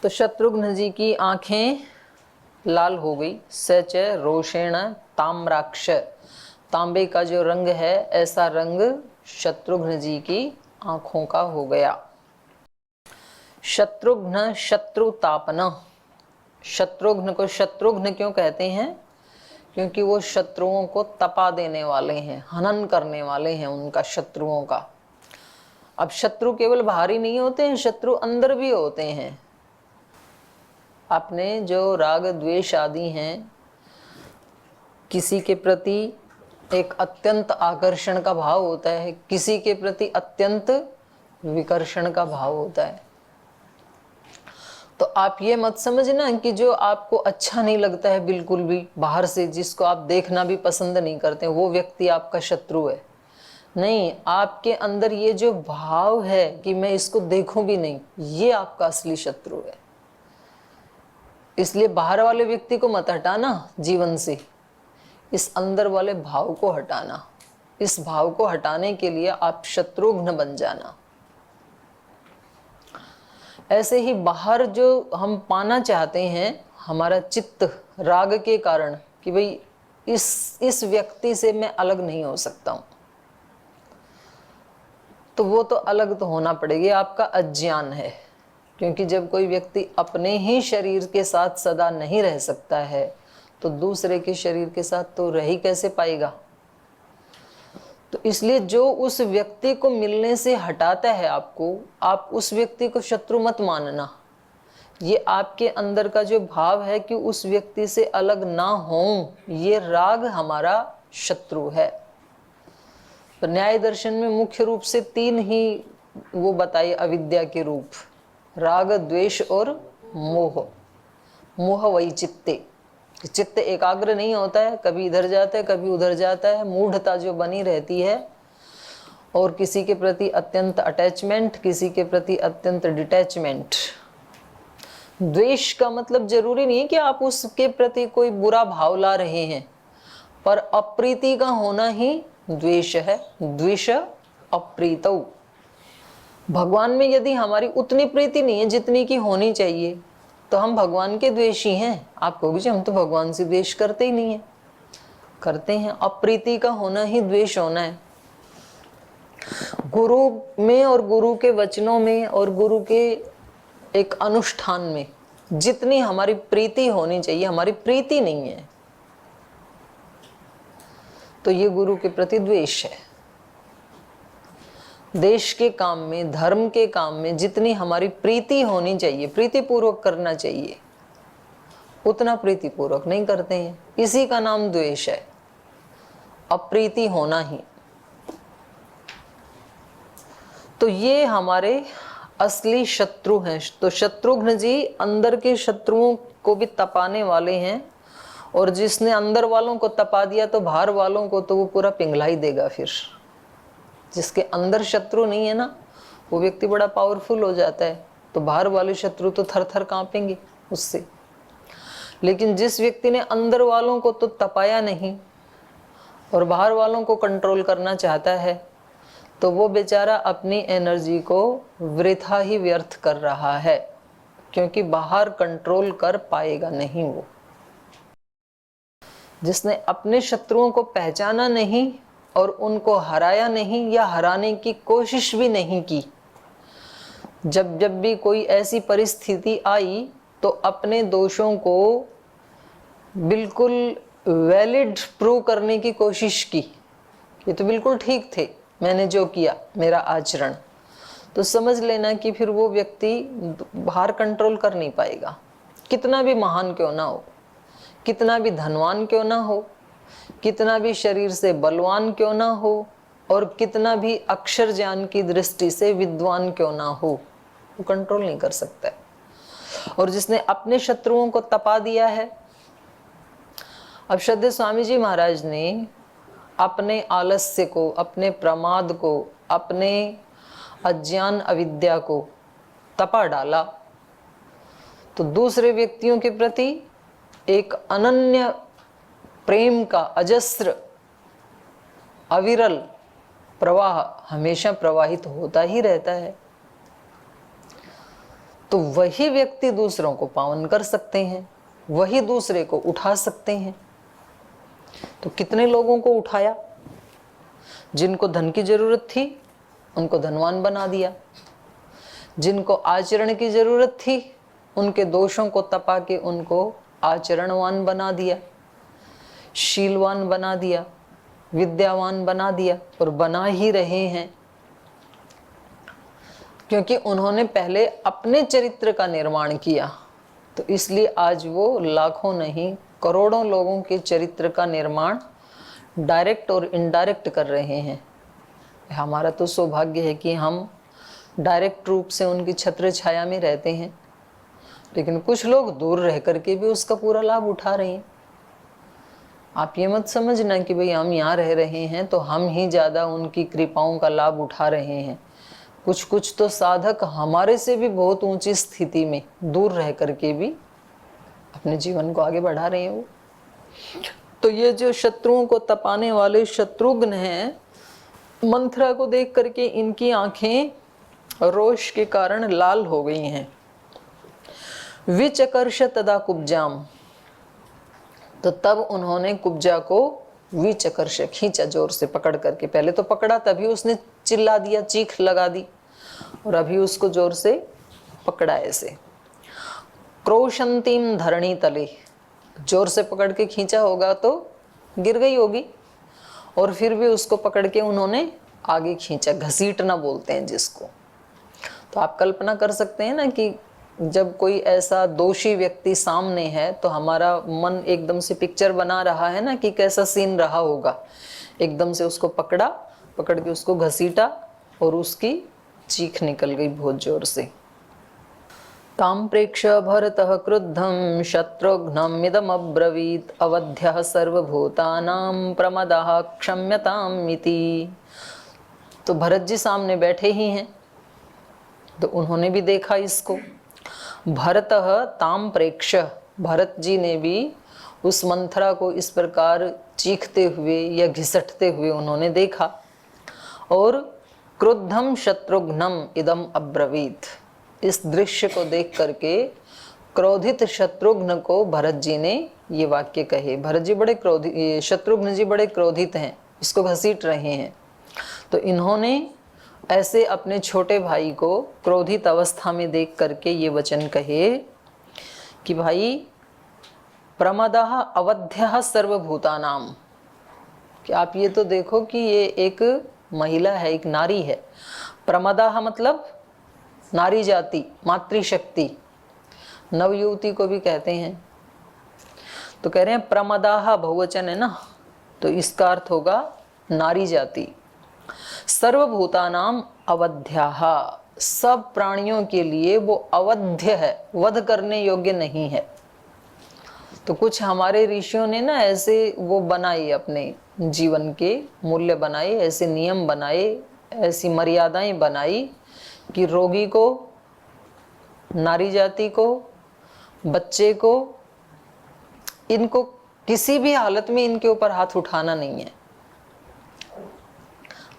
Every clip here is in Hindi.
तो शत्रुघ्न जी की आंखें लाल हो गई। सच रोषेण ताम्राक्ष, तांबे का जो रंग है ऐसा रंग शत्रुघ्न जी की आंखों का हो गया। शत्रुघ्न शत्रुतापन, शत्रुघ्न को शत्रुघ्न क्यों कहते हैं? क्योंकि वो शत्रुओं को तपा देने वाले हैं, हनन करने वाले हैं उनका, शत्रुओं का। अब शत्रु केवल बाहर ही नहीं होते हैं, शत्रु अंदर भी होते हैं। अपने जो राग द्वेष आदि हैं, किसी के प्रति एक अत्यंत आकर्षण का भाव होता है, किसी के प्रति अत्यंत विकर्षण का भाव होता है। तो आप ये मत समझना कि जो आपको अच्छा नहीं लगता है बिल्कुल भी बाहर से, जिसको आप देखना भी पसंद नहीं करते, वो व्यक्ति आपका शत्रु है। नहीं, आपके अंदर ये जो भाव है कि मैं इसको देखूं भी नहीं, ये आपका असली शत्रु है। इसलिए बाहर वाले व्यक्ति को मत हटाना जीवन से, इस अंदर वाले भाव को हटाना। इस भाव को हटाने के लिए आप शत्रुघ्न बन जाना। ऐसे ही बाहर जो हम पाना चाहते हैं, हमारा चित्त राग के कारण कि भाई इस व्यक्ति से मैं अलग नहीं हो सकता हूं, तो वो तो अलग तो होना पड़ेगी, आपका अज्ञान है। क्योंकि जब कोई व्यक्ति अपने ही शरीर के साथ सदा नहीं रह सकता है तो दूसरे के शरीर के साथ तो रह ही कैसे पाएगा। तो इसलिए जो उस व्यक्ति को मिलने से हटाता है आपको, आप उस व्यक्ति को शत्रु मत मानना। ये आपके अंदर का जो भाव है कि उस व्यक्ति से अलग ना हो, ये राग हमारा शत्रु है। तो न्याय दर्शन में मुख्य रूप से 3 ही वो बताइए अविद्या के रूप, राग द्वेष और मोह। मोह वही चित्ते, चित्त एकाग्र नहीं होता है, कभी इधर जाता है कभी उधर जाता है, मूढ़ता जो बनी रहती है, और किसी के प्रति अत्यंत अटैचमेंट, किसी के प्रति अत्यंत डिटैचमेंट। द्वेष का मतलब जरूरी नहीं है कि आप उसके प्रति कोई बुरा भाव ला रहे हैं, पर अप्रीति का होना ही द्वेष है। द्वेष अप्रीतौ। भगवान में यदि हमारी उतनी प्रीति नहीं है जितनी की होनी चाहिए तो हम भगवान के द्वेषी हैं। आप कहोगे जी हम तो भगवान से द्वेष करते ही नहीं है। करते हैं। अप्रीति का होना ही द्वेष होना है। गुरु में और गुरु के वचनों में और गुरु के एक अनुष्ठान में जितनी हमारी प्रीति होनी चाहिए, हमारी प्रीति नहीं है, तो ये गुरु के प्रति द्वेष है। देश के काम में, धर्म के काम में जितनी हमारी प्रीति होनी चाहिए, प्रीति पूर्वक करना चाहिए, उतना प्रीति पूर्वक नहीं करते हैं, इसी का नाम द्वेष है, अप्रीति होना ही। तो ये हमारे असली शत्रु हैं। तो शत्रुघ्न जी अंदर के शत्रुओं को भी तपाने वाले हैं, और जिसने अंदर वालों को तपा दिया तो बाहर वालों को तो वो पूरा पिघला ही देगा। फिर जिसके अंदर शत्रु नहीं है ना, वो व्यक्ति बड़ा पावरफुल हो जाता है, तो बाहर वाले शत्रु तो थर थर कांपेंगे उससे। लेकिन जिस व्यक्ति ने अंदर वालों को तो तपाया नहीं और बाहर वालों को कंट्रोल करना चाहता है, तो वो बेचारा अपनी एनर्जी को वृथा ही व्यर्थ कर रहा है, क्योंकि बाहर कंट्रोल कर पाएगा नहीं। वो जिसने अपने शत्रुओं को पहचाना नहीं और उनको हराया नहीं या हराने की कोशिश भी नहीं की, जब जब भी कोई ऐसी परिस्थिति आई तो अपने दोषों को बिल्कुल वैलिड प्रूव करने की कोशिश की। ये तो बिल्कुल ठीक थे, मैंने जो किया, मेरा आचरण, तो समझ लेना कि फिर वो व्यक्ति बाहर कंट्रोल कर नहीं पाएगा। कितना भी महान क्यों ना हो, कितना भी धनवान क्यों ना हो, कितना भी शरीर से बलवान क्यों ना हो, और कितना भी अक्षर ज्ञान की दृष्टि से विद्वान क्यों ना हो, वो कंट्रोल नहीं कर सकता है। और जिसने अपने शत्रुओं को तपा दिया है, अब श्रद्धेय स्वामी जी महाराज ने अपने आलस्य को, अपने प्रमाद को, अपने अज्ञान अविद्या को तपा डाला, तो दूसरे व्यक्तियों के प्रति एक अनन्य प्रेम का अजस्र अविरल प्रवाह हमेशा प्रवाहित होता ही रहता है। तो वही व्यक्ति दूसरों को पावन कर सकते हैं, वही दूसरे को उठा सकते हैं। तो कितने लोगों को उठाया? जिनको धन की जरूरत थी उनको धनवान बना दिया, जिनको आचरण की जरूरत थी उनके दोषों को तपा के उनको आचरणवान बना दिया, शीलवान बना दिया, विद्यावान बना दिया, और बना ही रहे हैं, क्योंकि उन्होंने पहले अपने चरित्र का निर्माण किया। तो इसलिए आज वो लाखों नहीं करोड़ों लोगों के चरित्र का निर्माण डायरेक्ट और इनडायरेक्ट कर रहे हैं। हमारा तो सौभाग्य है कि हम डायरेक्ट रूप से उनकी छत्र छाया में रहते हैं, लेकिन कुछ लोग दूर रह करके भी उसका पूरा लाभ उठा रहे हैं। आप ये मत समझना कि भाई हम यहाँ रह रहे हैं तो हम ही ज़्यादा उनकी कृपाओं का लाभ उठा रहे हैं। कुछ कुछ तो साधक हमारे से भी बहुत ऊंची स्थिति में दूर रह करके भी अपने जीवन को आगे बढ़ा रहे हैं वो। तो ये जो शत्रुओं को तपाने वाले शत्रुघ्न हैं, मंथरा को देख करके इनकी आंखें रोष के कारण लाल हो गई हैं। विचकर्ष तदा कुब्जाम, तो तब उन्होंने कुब्जा को विचकर्ष खींचा, जोर से पकड़ करके। पहले तो पकड़ा तभी उसने चिल्ला दिया, चीख लगा दी, और अभी उसको जोर से पकड़ा ऐसे। क्रोशंतीम धरणी तले, जोर से पकड़ के खींचा होगा तो गिर गई होगी, और फिर भी उसको पकड़ के उन्होंने आगे खींचा, घसीटना बोलते हैं जिसको। तो आप कल्पना कर सकते हैं ना कि जब कोई ऐसा दोषी व्यक्ति सामने है तो हमारा मन एकदम से पिक्चर बना रहा है ना कि कैसा सीन रहा होगा। एकदम से उसको पकड़ा, पकड़ के उसको घसीटा, और उसकी चीख निकल गई बहुत जोर से। ताम प्रेक्ष भरतः क्रुद्धं शत्रुघ्नम् इदम् अब्रवीत् अवध्यः सर्वभूतानां प्रमदः क्षम्यताम् इति। तो भरत जी सामने बैठे ही हैं, तो उन्होंने भी देखा इसको। भरतः ताम प्रेक्ष, भरत जी ने भी उस मंथरा को इस प्रकार चीखते हुए या घिसटते हुए उन्होंने देखा। और क्रुद्धम शत्रुघ्नम इदम अब्रवीत, इस दृश्य को देख करके क्रोधित शत्रुघ्न को भरत जी ने ये वाक्य कहे। भरत जी बड़े क्रोधित, शत्रुघ्न जी बड़े क्रोधित हैं, इसको घसीट रहे हैं। तो इन्होंने ऐसे अपने छोटे भाई को क्रोधित अवस्था में देख करके ये वचन कहे कि भाई प्रमदः अवध्यः सर्वभूतानाम, कि आप ये तो देखो कि ये एक महिला है, एक नारी है। प्रमदः मतलब नारी जाति, मातृशक्ति, नवयुवती को भी कहते हैं। तो कह रहे हैं प्रमदाः बहुवचन है ना, तो इसका अर्थ होगा नारी जाति। सर्वभूतानाम अवध्याः, सब प्राणियों के लिए वो अवध्य है, वध करने योग्य नहीं है। तो कुछ हमारे ऋषियों ने ना ऐसे वो बनाए, अपने जीवन के मूल्य बनाए, ऐसे नियम बनाए, ऐसी मर्यादाएं बनाई कि रोगी को, नारी जाति को, बच्चे को, इनको किसी भी हालत में इनके ऊपर हाथ उठाना नहीं है।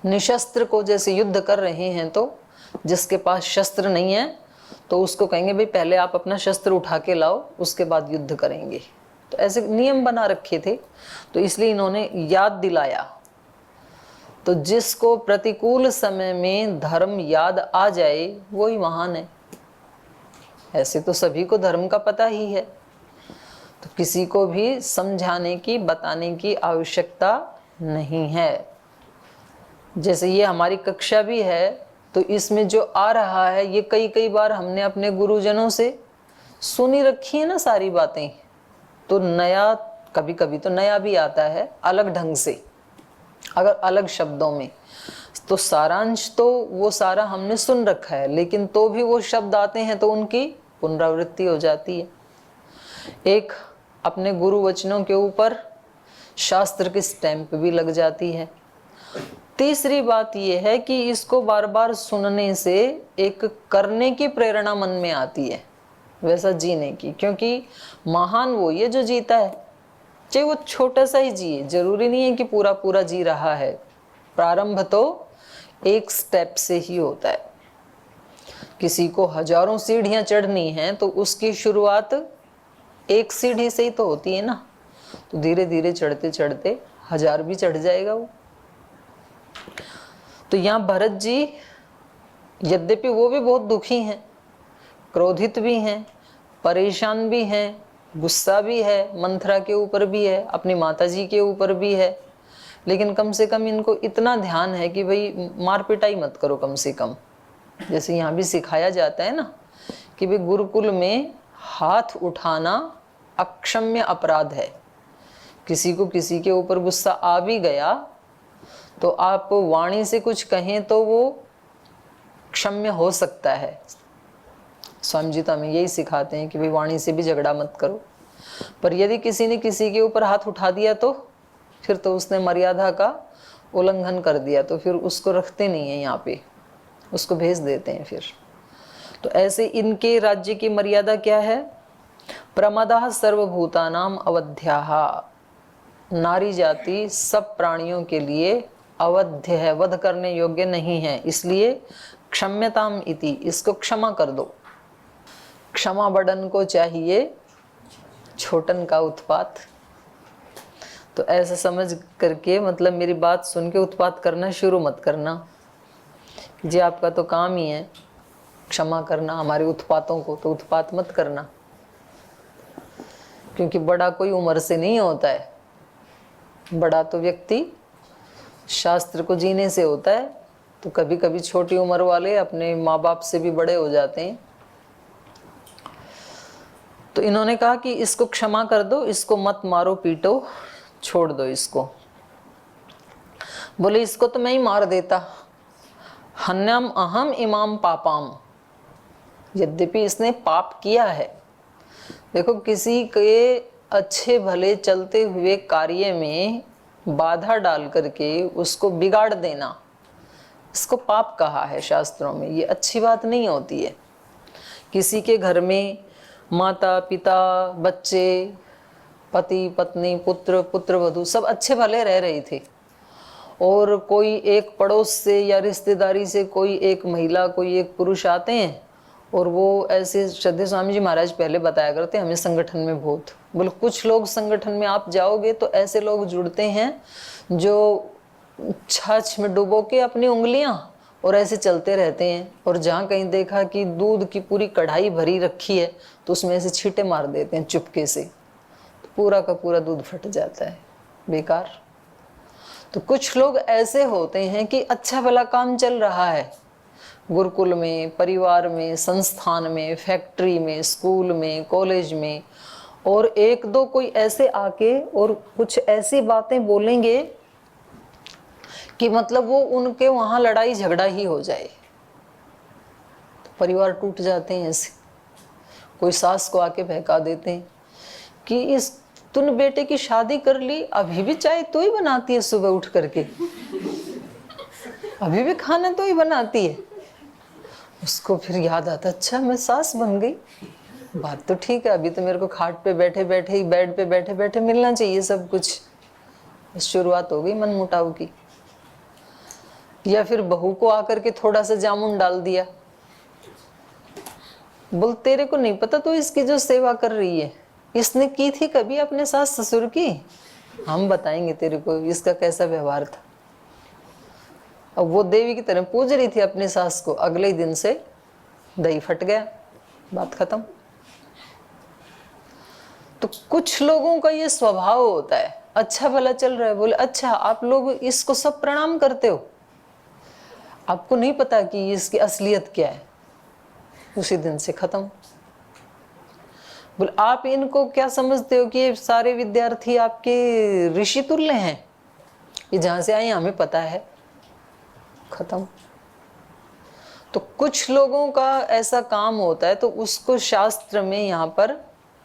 निशस्त्र को जैसे युद्ध कर रहे हैं, तो जिसके पास शस्त्र नहीं है तो उसको कहेंगे भाई पहले आप अपना शस्त्र उठा के लाओ, उसके बाद युद्ध करेंगे। तो ऐसे नियम बना रखे थे, तो इसलिए इन्होंने याद दिलाया। तो जिसको प्रतिकूल समय में धर्म याद आ जाए वो ही महान है। ऐसे तो सभी को धर्म का पता ही है, तो किसी को भी समझाने की, बताने की आवश्यकता नहीं है। जैसे ये हमारी कक्षा भी है, तो इसमें जो आ रहा है ये कई कई बार हमने अपने गुरुजनों से सुनी रखी है ना सारी बातें। तो नया, कभी कभी तो नया भी आता है अलग ढंग से, अगर अलग शब्दों में। तो सारांश तो वो सारा हमने सुन रखा है, लेकिन तो भी वो शब्द आते हैं तो उनकी पुनरावृत्ति हो जाती है। एक अपने गुरु वचनों के ऊपर शास्त्र की स्टैंप भी लग जाती है। तीसरी बात यह है कि इसको बार बार सुनने से एक करने की प्रेरणा मन में आती है, वैसा जीने की। क्योंकि महान वो ये जो जीता है, चाहे वो छोटा सा ही जिए, जरूरी नहीं है कि पूरा पूरा जी रहा है। प्रारंभ तो एक स्टेप से ही होता है। किसी को हजारों सीढ़ियां चढ़नी हैं तो उसकी शुरुआत एक सीढ़ी से ही तो होती है ना। तो धीरे धीरे चढ़ते चढ़ते 1000 भी चढ़ जाएगा वो। तो यहाँ भरत जी, यद्यपि वो भी बहुत दुखी हैं, क्रोधित भी हैं, परेशान भी हैं, गुस्सा भी है, मंथरा के ऊपर भी है, अपनी माता जी के ऊपर भी है, लेकिन कम से कम इनको इतना ध्यान है कि भाई मार पिटाई मत करो कम से कम। जैसे यहाँ भी सिखाया जाता है ना कि भाई गुरुकुल में हाथ उठाना अक्षम्य अपराध है। किसी को किसी के ऊपर गुस्सा आ भी गया तो आप वाणी से कुछ कहें तो वो क्षम्य हो सकता है। स्वामी जी तो हमें यही सिखाते हैं कि भाई वाणी से भी झगड़ा मत करो। पर यदि किसी ने किसी के ऊपर हाथ उठा दिया तो फिर तो उसने मर्यादा का उल्लंघन कर दिया, तो फिर उसको रखते नहीं है यहाँ पे, उसको भेज देते हैं फिर। तो ऐसे इनके राज्य की मर्यादा क्या है? प्रमदः सर्वभूतानाम अवध्याः। नारी जाति सब प्राणियों के लिए अवध्य है, वध करने योग्य नहीं है, इसलिए क्षम्यताम इति, इसको क्षमा कर दो। क्षमा बड़न को चाहिए छोटन का उत्पात। तो ऐसा समझ करके, मतलब मेरी बात सुन के उत्पात करना शुरू मत करना जी, आपका तो काम ही है क्षमा करना हमारे उत्पातों को, तो उत्पात मत करना। क्योंकि बड़ा कोई उम्र से नहीं होता है, बड़ा तो व्यक्ति शास्त्र को जीने से होता है। तो कभी कभी छोटी उम्र वाले अपने माँ बाप से भी बड़े हो जाते हैं। तो इन्होंने कहा कि इसको क्षमा कर दो, इसको मत मारो पीटो, छोड़ दो इसको। बोले इसको तो मैं ही मार देता, हन्याम अहम इमाम पापाम। यद्यपि इसने पाप किया है। देखो, किसी के अच्छे भले चलते हुए कार्य में बाधा डाल करके उसको बिगाड़ देना, इसको पाप कहा है शास्त्रों में। ये अच्छी बात नहीं होती है। किसी के घर में माता पिता बच्चे, पति पत्नी, पुत्र पुत्रवधू सब अच्छे भले रह रहे थे, और कोई एक पड़ोस से या रिश्तेदारी से कोई एक महिला, कोई एक पुरुष आते हैं, और वो ऐसे, श्रद्धेय स्वामी जी महाराज पहले बताया करते हमें संगठन में बहुत, बोले कुछ लोग संगठन में आप जाओगे तो ऐसे लोग जुड़ते हैं जो छाछ में डुबो के अपनी उंगलियां और ऐसे चलते रहते हैं, और जहाँ कहीं देखा कि दूध की पूरी कढ़ाई भरी रखी है तो उसमें ऐसे छींटे मार देते हैं चुपके से, तो पूरा का पूरा दूध फट जाता है, बेकार। तो कुछ लोग ऐसे होते हैं कि अच्छा भला काम चल रहा है गुरुकुल में, परिवार में, संस्थान में, फैक्ट्री में, स्कूल में, कॉलेज में, और एक दो कोई ऐसे आके और कुछ ऐसी बातें बोलेंगे कि मतलब वो उनके वहां लड़ाई झगड़ा ही हो जाए, तो परिवार टूट जाते हैं ऐसे। कोई सास को आके बहका देते हैं कि इस तूने बेटे की शादी कर ली, अभी भी चाय तो ही बनाती है सुबह उठ करके, अभी भी खाना तो ही बनाती है। उसको फिर याद आता, अच्छा मैं सास बन गई, बात तो ठीक है, अभी तो मेरे को खाट पे बैठे बैठे ही, बेड पे बैठे बैठे मिलना चाहिए सब कुछ। शुरुआत हो गई मनमुटाव की। या फिर बहू को आकर के थोड़ा सा जामुन डाल दिया, बोल तेरे को नहीं पता तो इसकी जो सेवा कर रही है, इसने की थी कभी अपने सास ससुर की? हम बताएंगे तेरे को इसका कैसा व्यवहार था। अब वो देवी की तरह पूज रही थी अपने सास को, अगले दिन से दही फट गया, बात खत्म। तो कुछ लोगों का ये स्वभाव होता है, अच्छा भला चल रहा है, बोले अच्छा आप लोग इसको सब प्रणाम करते हो, आपको नहीं पता कि इसकी असलियत क्या है, उसी दिन से खत्म। बोले आप इनको क्या समझते हो कि ये सारे विद्यार्थी आपके ऋषि तुल्य हैं, ये जहां से आए हमें पता है, खत्म। तो कुछ लोगों का ऐसा काम होता है, तो उसको शास्त्र में यहाँ पर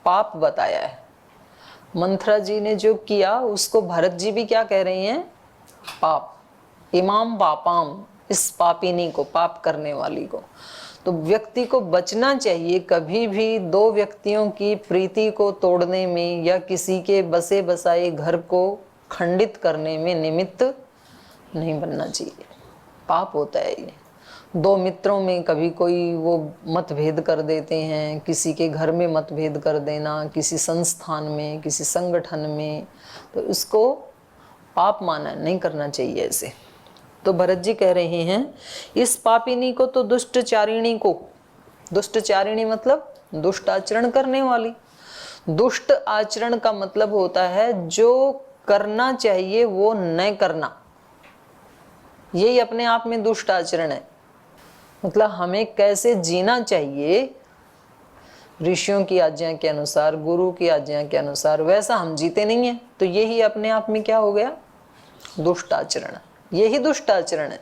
पाप बताया है। मंथरा जी ने जो किया उसको भरत जी भी क्या कह रहे हैं? पाप। इमाम पापाम, इस पापिनी को, पाप करने वाली को। तो व्यक्ति को बचना चाहिए, कभी भी दो व्यक्तियों की प्रीति को तोड़ने में या किसी के बसे बसाए घर को खंडित करने में निमित्त नहीं बनना चाहिए, पाप होता है ये। दो मित्रों में कभी कोई वो मतभेद कर देते हैं, किसी के घर में मतभेद कर देना, किसी संस्थान में, किसी संगठन में, तो इसको पाप माना नहीं करना चाहिए ऐसे। तो भरत जी कह रहे हैं इस पापिनी को तो दुष्टचारिणी को, दुष्टचारिणी मतलब दुष्ट आचरण करने वाली। दुष्ट आचरण का मतलब होता है जो करना चाहिए वो न करना, यही अपने आप में दुष्ट आचरण है। मतलब हमें कैसे जीना चाहिए ऋषियों की आज्ञा के अनुसार, गुरु की आज्ञा के अनुसार, वैसा हम जीते नहीं है, तो यही अपने आप में क्या हो गया? दुष्ट आचरण। यही दुष्ट आचरण है।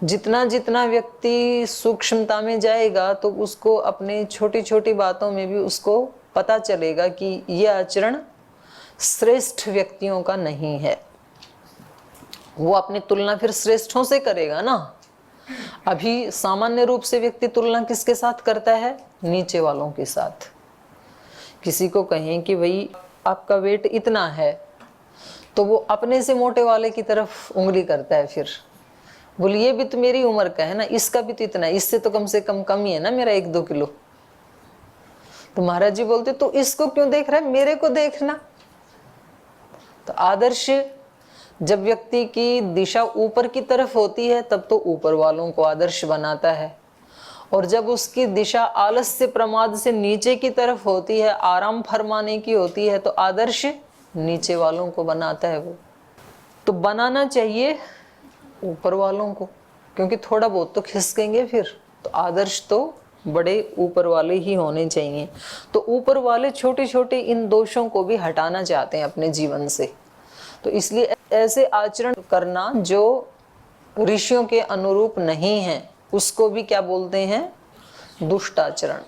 जितना जितना व्यक्ति सूक्ष्मता में जाएगा तो उसको अपने छोटी छोटी बातों में भी उसको पता चलेगा कि यह आचरण श्रेष्ठ व्यक्तियों का नहीं है। वो अपनी तुलना फिर श्रेष्ठों से करेगा ना। अभी सामान्य रूप से व्यक्ति तुलना किसके साथ करता है? नीचे वालों के साथ। किसी को कहें कि भाई आपका वेट इतना है, तो वो अपने से मोटे वाले की तरफ उंगली करता है, फिर बोले ये भी तो मेरी उम्र का है ना, इसका भी तो इतना है, इससे तो कम से कम ही है ना मेरा 1-2 किलो। तो महाराज जी बोलते तो इसको क्यों देख रहा है, मेरे को देखना। तो आदर्श जब व्यक्ति की दिशा ऊपर की तरफ होती है तब तो ऊपर वालों को आदर्श बनाता है, और जब उसकी दिशा आलस्य प्रमाद से नीचे की तरफ होती है, आराम फरमाने की होती है, तो आदर्श नीचे वालों को बनाता है। वो तो बनाना चाहिए ऊपर वालों को, क्योंकि थोड़ा बहुत तो खिसकेंगे फिर। तो आदर्श तो बड़े ऊपर वाले ही होने चाहिए। तो ऊपर वाले छोटे छोटे इन दोषों को भी हटाना चाहते हैं अपने जीवन से, तो इसलिए ऐसे आचरण करना जो ऋषियों के अनुरूप नहीं है उसको भी क्या बोलते हैं? दुष्ट आचरण।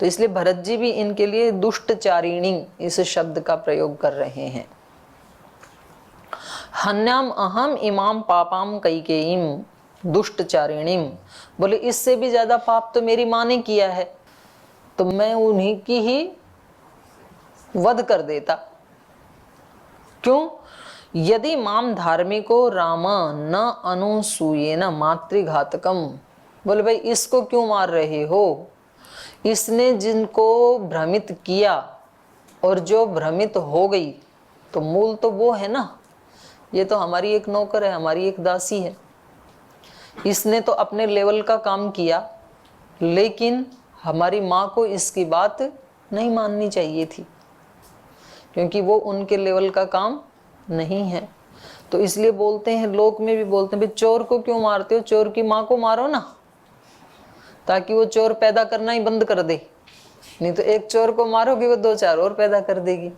तो इसलिए भरत जी भी इनके लिए दुष्टचारिणी इस शब्द का प्रयोग कर रहे हैं। हन्याम अहम इमाम पापाम कैकेयीम दुष्टचारिणीम, बोले इससे भी ज्यादा पाप तो मेरी माँ ने किया है, तो मैं उन्हीं की ही वध कर देता। क्यों? यदि माम धार्मिको राम न अनुसूयेन मातृघातकम, बोले भाई इसको क्यों मार रहे हो? इसने जिनको भ्रमित किया और जो भ्रमित हो गई, तो मूल तो वो है ना, ये तो हमारी एक नौकर है, हमारी एक दासी है। इसने तो अपने लेवल का काम किया, लेकिन हमारी माँ को इसकी बात नहीं माननी चाहिए थी, क्योंकि वो उनके लेवल का काम नहीं है। तो इसलिए बोलते हैं, लोक में भी बोलते हैं, भाई चोर को क्यों मारते हो? चोर की माँ को मारो ना, ताकि वो चोर पैदा करना ही बंद कर दे। नहीं तो एक चोर को मारोगे वो 2-4 और पैदा कर देगी।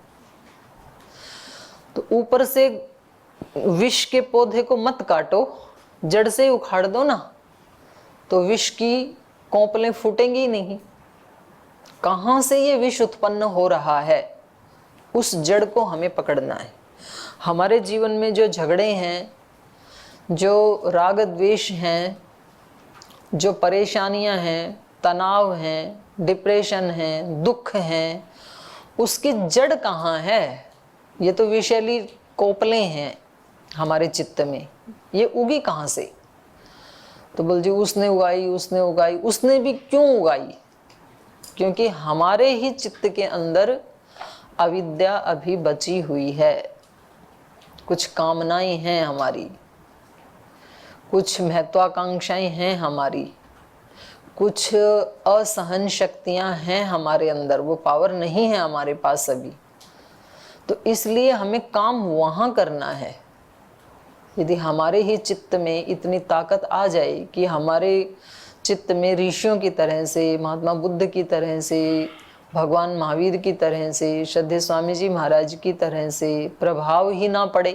तो ऊपर से विष के पौधे को मत काटो, जड़ से उखाड़ दो ना, तो विष की कोंपलें फूटेंगी ही नहीं। कहाँ से ये विष उत्पन्न हो रहा है, उस जड़ को हमें पकड़ना है। हमारे जीवन में जो झगड़े हैं, जो राग द्वेष हैं, जो परेशानियां हैं, तनाव हैं, डिप्रेशन है, दुख हैं, उसकी जड़ कहाँ है? ये तो विषैली कोपलें हैं हमारे चित्त में, ये उगी कहाँ से? तो बोल जी उसने उगाई, उसने उगाई। उसने भी क्यों उगाई? क्योंकि हमारे ही चित्त के अंदर अविद्या अभी बची हुई है। कुछ कामनाएं हैं हमारी, कुछ महत्वाकांक्षाएं हैं हमारी, कुछ असहन शक्तियां हैं हमारे अंदर, वो पावर नहीं है हमारे पास अभी। तो इसलिए हमें काम वहां करना है। यदि हमारे ही चित्त में इतनी ताकत आ जाए कि हमारे चित्त में ऋषियों की तरह से, महात्मा बुद्ध की तरह से, भगवान महावीर की तरह से, श्रद्धेय स्वामी जी महाराज की तरह से प्रभाव ही ना पड़े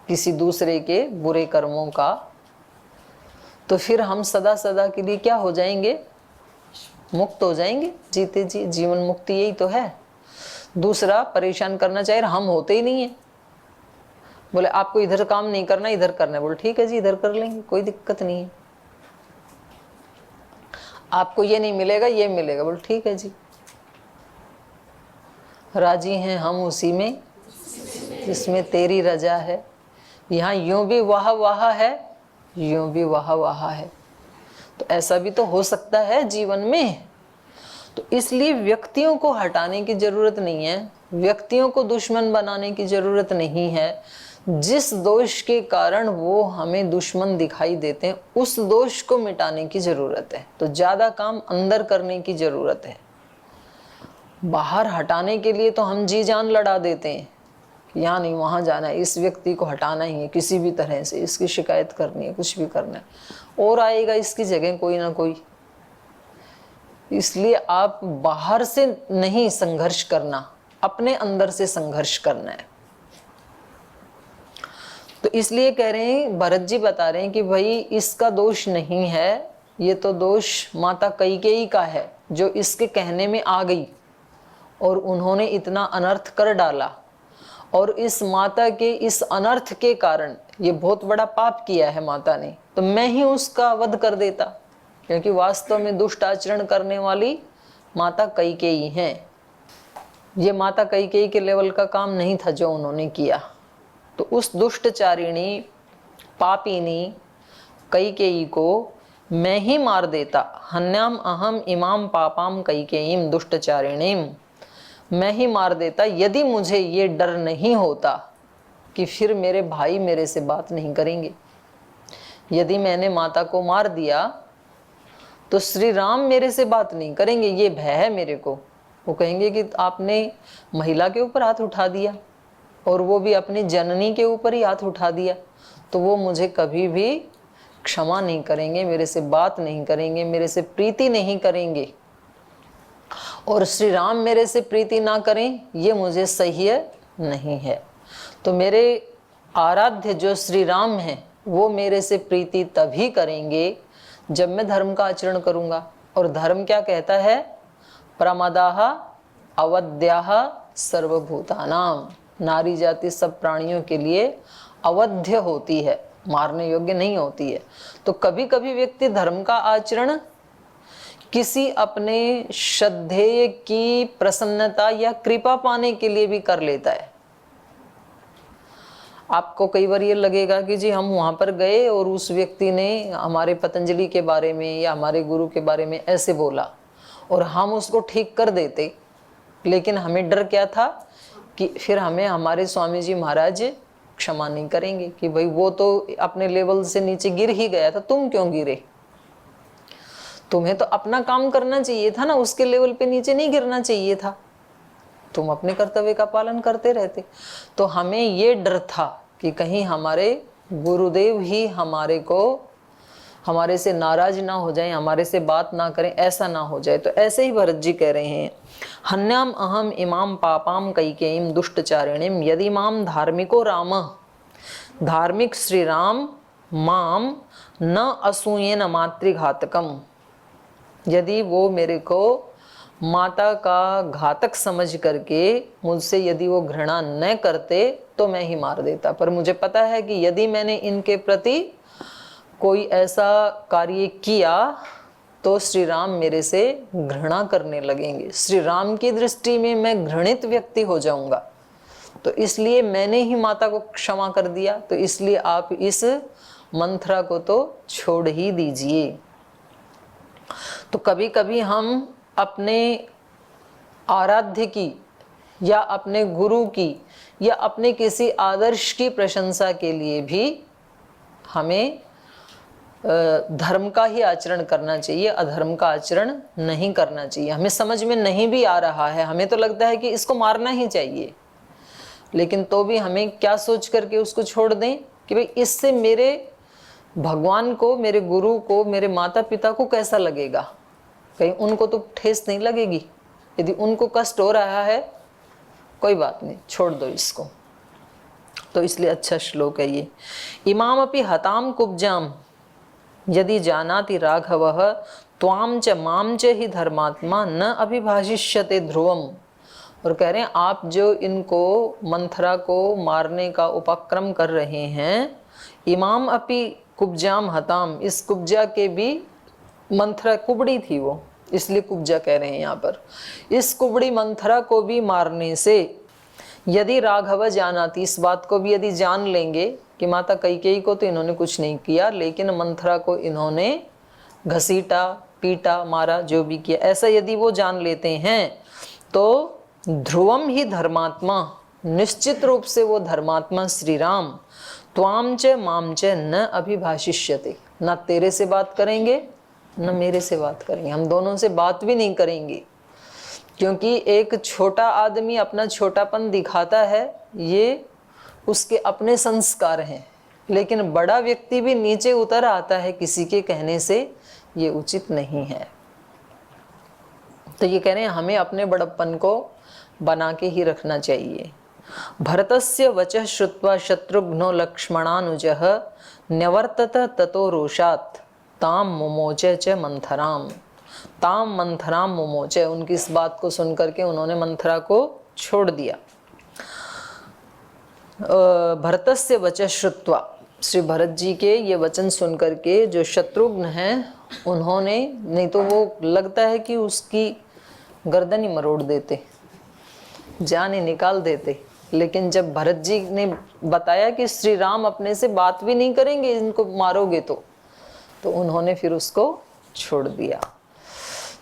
किसी दूसरे के बुरे कर्मों का, तो फिर हम सदा सदा के लिए क्या हो जाएंगे? मुक्त हो जाएंगे। जीते जी जीवन मुक्ति यही तो है। दूसरा परेशान करना चाहिए, हम होते ही नहीं है। बोले आपको इधर काम नहीं करना, इधर करना है। बोले ठीक है जी, इधर कर लेंगे, कोई दिक्कत नहीं है। आपको ये नहीं मिलेगा, ये मिलेगा। बोले ठीक है जी, राजी हैं हम उसी में जिसमें तेरी रजा है। यहाँ यूं भी वाह वाह है, यूं भी वाह वाह है। तो ऐसा भी तो हो सकता है जीवन में। तो इसलिए व्यक्तियों को हटाने की जरूरत नहीं है, व्यक्तियों को दुश्मन बनाने की जरूरत नहीं है। जिस दोष के कारण वो हमें दुश्मन दिखाई देते हैं उस दोष को मिटाने की जरूरत है। तो ज्यादा काम अंदर करने की जरूरत है। बाहर हटाने के लिए तो हम जी जान लड़ा देते हैं कि यहाँ नहीं वहां जाना है, इस व्यक्ति को हटाना ही है किसी भी तरह से, इसकी शिकायत करनी है, कुछ भी करना है, और आएगा इसकी जगह कोई ना कोई। इसलिए आप बाहर से नहीं संघर्ष करना, अपने अंदर से संघर्ष करना है। तो इसलिए कह रहे हैं, भरत जी बता रहे हैं कि भाई इसका दोष नहीं है, ये तो दोष माता कैकेयी का है जो इसके कहने में आ गई और उन्होंने इतना अनर्थ कर डाला। और इस माता के इस अनर्थ के कारण ये बहुत बड़ा पाप किया है माता ने, तो मैं ही उसका वध कर देता, क्योंकि वास्तव में दुष्ट आचरण करने वाली माता कैकेयी हैं। ये माता कैकेयी के लेवल का काम नहीं था जो उन्होंने किया। तो उस दुष्टचारिणी पापिनी कैकेयी को मैं ही मार देता। हन्याम अहम इमाम पापाम कैकेयीम दुष्टचारिणीम, मैं ही मार देता यदि मुझे ये डर नहीं होता कि फिर मेरे भाई मेरे से बात नहीं करेंगे। यदि मैंने माता को मार दिया तो श्री राम मेरे से बात नहीं करेंगे, ये भय है मेरे को। वो कहेंगे कि आपने महिला के ऊपर हाथ उठा दिया, और वो भी अपनी जननी के ऊपर ही हाथ उठा दिया, तो वो मुझे कभी भी क्षमा नहीं करेंगे, मेरे से बात नहीं करेंगे, मेरे से प्रीति नहीं करेंगे। और श्री राम मेरे से प्रीति ना करें ये मुझे सह्य नहीं है। तो मेरे आराध्य जो श्री राम हैं वो मेरे से प्रीति तभी करेंगे जब मैं धर्म का आचरण करूंगा। और धर्म क्या कहता है? प्रमदाः अवध्याः सर्वभूतानाम, नारी जाति सब प्राणियों के लिए अवध्य होती है, मारने योग्य नहीं होती है। तो कभी कभी व्यक्ति धर्म का आचरण किसी अपने श्रद्धेय की प्रसन्नता या कृपा पाने के लिए भी कर लेता है। आपको कई बार ये लगेगा कि जी हम वहां पर गए और उस व्यक्ति ने हमारे पतंजलि के बारे में या हमारे गुरु के बारे में ऐसे बोला और हम उसको ठीक कर देते, लेकिन हमें डर क्या था कि फिर हमें हमारे स्वामी जी महाराज क्षमा नहीं करेंगे कि भाई वो तो अपने लेवल से नीचे गिर ही गया था, तुम क्यों गिरे? तुम्हें तो अपना काम करना चाहिए था ना, उसके लेवल पे नीचे नहीं गिरना चाहिए था, तुम अपने कर्तव्य का पालन करते रहते। तो हमें ये डर था कि कहीं हमारे गुरुदेव ही हमारे से नाराज ना हो जाएं, हमारे से बात ना करें, ऐसा ना हो जाए। तो ऐसे ही भरत जी कह रहे हैं, हन्याम अहम इमाम पापाम कैकेयीम दुष्टचारिणीम यदि माम धार्मिको राम, धार्मिक श्री राम माम न असूयेन मातृघातकम, यदि वो मेरे को माता का घातक समझ करके मुझसे यदि वो घृणा न करते तो मैं ही मार देता। पर मुझे पता है कि यदि मैंने इनके प्रति कोई ऐसा कार्य किया तो श्री राम मेरे से घृणा करने लगेंगे, श्री राम की दृष्टि में मैं घृणित व्यक्ति हो जाऊंगा। तो इसलिए मैंने ही माता को क्षमा कर दिया, तो इसलिए आप इस मंत्रा को तो छोड़ ही दीजिए। तो कभी कभी हम अपने आराध्य की या अपने गुरु की या अपने किसी आदर्श की प्रशंसा के लिए भी हमें धर्म का ही आचरण करना चाहिए, अधर्म का आचरण नहीं करना चाहिए। हमें समझ में नहीं भी आ रहा है, हमें तो लगता है कि इसको मारना ही चाहिए, लेकिन तो भी हमें क्या सोच करके उसको छोड़ दें कि भाई इससे मेरे भगवान को, मेरे गुरु को, मेरे माता पिता को कैसा लगेगा, कहीं उनको तो ठेस नहीं लगेगी। यदि उनको कष्ट हो रहा है कोई बात नहीं, छोड़ दो इसको। तो इसलिए अच्छा श्लोक है ये। इमाम अपि हताम कुब्जाम यदि जानाति राघवः त्वाम च माम च ही धर्मात्मा न अभिभाषिष्यते ध्रुवम। और कह रहे हैं आप जो इनको मंथरा को मारने का उपक्रम कर रहे हैं, इमाम अपि कुब्जाम हताम, इस कुब्जा के भी, मंथरा कुबड़ी थी वो, इसलिए कुब्जा कह रहे हैं यहाँ पर, इस कुबड़ी मंथरा को भी मारने से यदि राघव जानाति, इस बात को भी यदि जान लेंगे कि माता कैकेयी को तो इन्होंने कुछ नहीं किया, लेकिन मंथरा को इन्होंने घसीटा, पीटा, मारा, जो भी किया, ऐसा यदि वो जान लेते हैं तो ध्रुवम ही धर्मात्मा, निश्चित रूप से वो धर्मात्मा श्री राम त्वाम च माम च न अभिभाषिष्यते, न तेरे से बात करेंगे न मेरे से बात करेंगे, हम दोनों से बात भी नहीं करेंगे। क्योंकि एक छोटा आदमी अपना छोटापन दिखाता है, ये उसके अपने संस्कार हैं, लेकिन बड़ा व्यक्ति भी नीचे उतर आता है किसी के कहने से, ये उचित नहीं है। तो ये कह रहे हैं हमें अपने बड़प्पन को बना के ही रखना चाहिए। भरतस्य वचः श्रुत्वा शत्रुघ्नो लक्ष्मणानुजः न्यवर्तत ततो रोषात् ताम मुमोचे च मंथराम, ताम मंथराम मुमोचे, उनकी इस बात को सुन करके उन्होंने मंथरा को छोड़ दिया। भरतस्य वचः श्रुत्वा, श्री भरत जी के ये वचन सुन करके जो शत्रुघ्न हैं उन्होंने, नहीं तो वो लगता है कि उसकी गर्दन ही मरोड़ देते, जान ही निकाल देते, लेकिन जब भरत जी ने बताया कि श्री राम अपने से बात भी नहीं करेंगे, इनको मारोगे तो उन्होंने फिर उसको छोड़ दिया।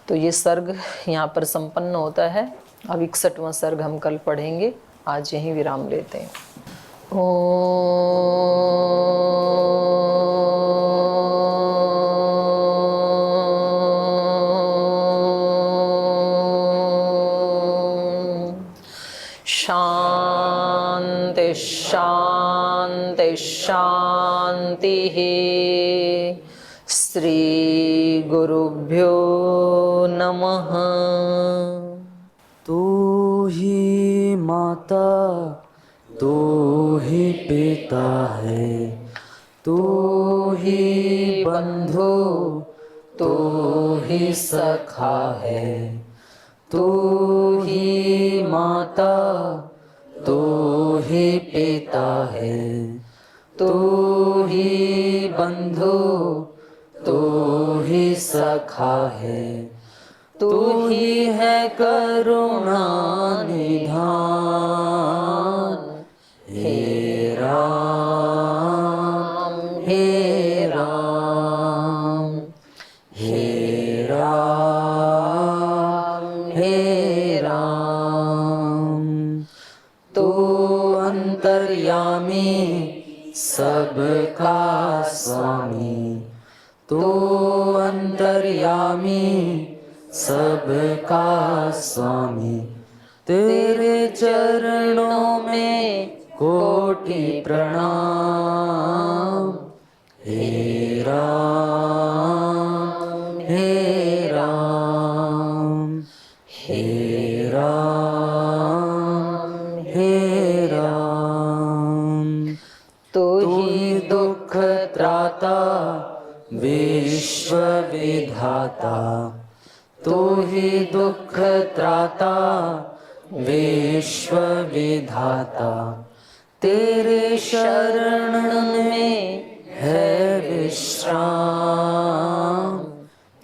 तो ये सर्ग यहाँ पर संपन्न होता है। अब 61वां सर्ग हम कल पढ़ेंगे, आज यहीं विराम लेते हैं। शांति शांति शांति श्री गुरुभ्यो नमः। तू ही माता तू ही पिता है, तू ही बंधु तू ही सखा है, तू ही माता तू ही पिता है, तू ही बंधु तू ही सखा है, तू ही है करुणा निधान। हे राम हे राम हे राम हे राम। तू अंतर्यामी सबका स्वामी, तू अंतर्यामी सबका स्वामी। तेरे चरणों में कोटि प्रणाम। हे राम हे राम हे राम हे राम। तू ही दुख त्राता विश्व विधाता, तू ही दुख त्राता विश्व विधाता। तेरे शरण में है विश्राम।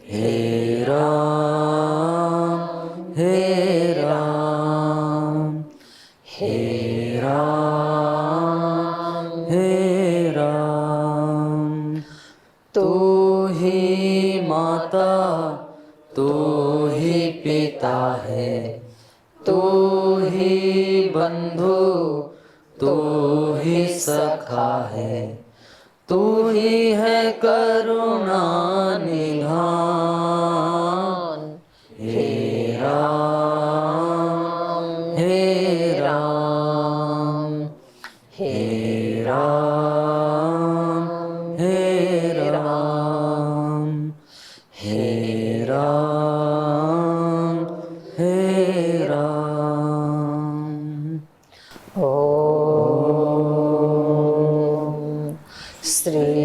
हे राम हे राम हे राम हे राम। तू ही माता तू ही पिता है, तू ही बंधु तू ही सखा है, तू ही है करुणा निधान। हे राम हे राम हे राम हे राम हे राम हे राम। ओम श्री